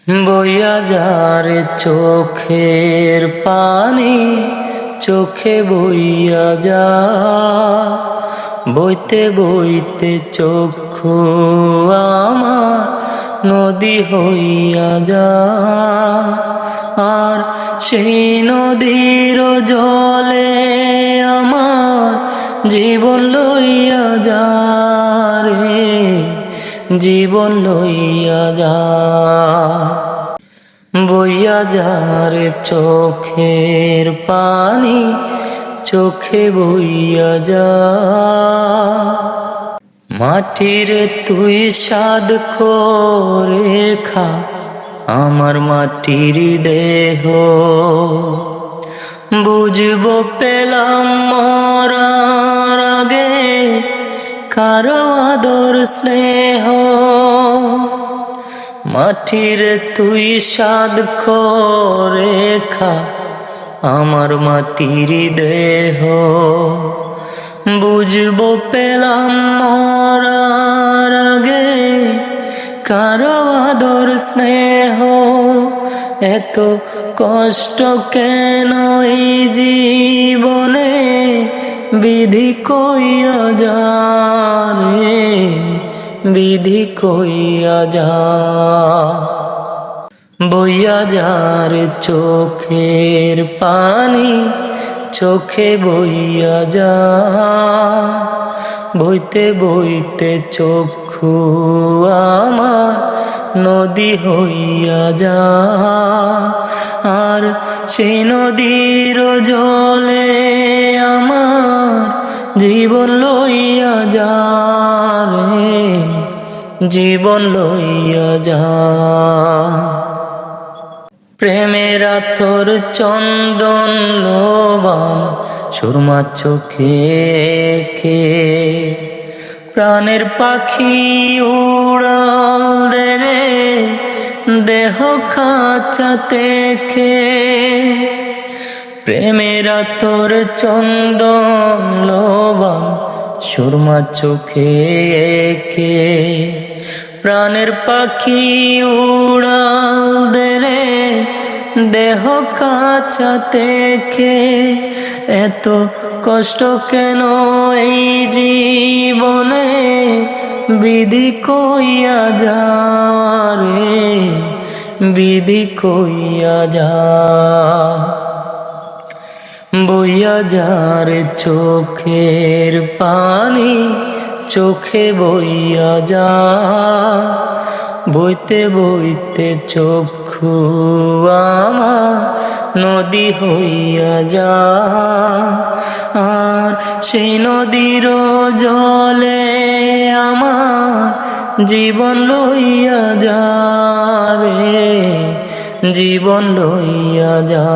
বইয়া যারে চোখের পানি, চোখে বইয়া যা, বইতে বইতে চক্ষু আমার নদী হইয়া যা। আর সেই নদীর জলে আমার জীবন লইয়া যা রে, জীবন লইয়া যা। বইয়া যারে চোখের পানি, চোখে বইয়া যা। মাটিরে তুই সাধ করে খা আমার মাটির দেহ, বুঝব পেলাম মরার আগে কারো আদর স্নেহ। মাটির তুই সাধ করে খা আমার মাটির দেহ, বুঝব পেলাম মরার আগে কারো আদর স্নেহ। এত কষ্ট কেন এই জীবনে, বিধি কইয়া যা রে, বিধি কইয়া যা। বইয়া যার চোখের পানি, চোখে বইয়া যা, বইতে বইতে চক্ষু আমার নদী হইয়া যা। আর সেই নদীর জলে আমার জীবন লইয়া যা রে, জীবন লইয়া যা। প্রেমের আতর চন্দন লোবান সুরমা চোখে কে, প্রাণের পাখি উড়াল দে রে দেহ খাঁচা থেকে। প্রেমের আতর চন্দন লোবান সুরমা চোখে কে, প্রাণের পাখি উড়াল দে রে দেহ কাছা থেকে। এত কষ্ট কেন এই জীবনে, বিধি কইয়া যা রে, বিধি কইয়া যা। বইয়া যারে চোখের পানি, চোখে বইয়া যা, বইতে বইতে চক্ষু আমার নদী হইয়া যা। আর সেই নদীর জলে আমার জীবন লইয়া যা রে, জীবন লইয়া যা।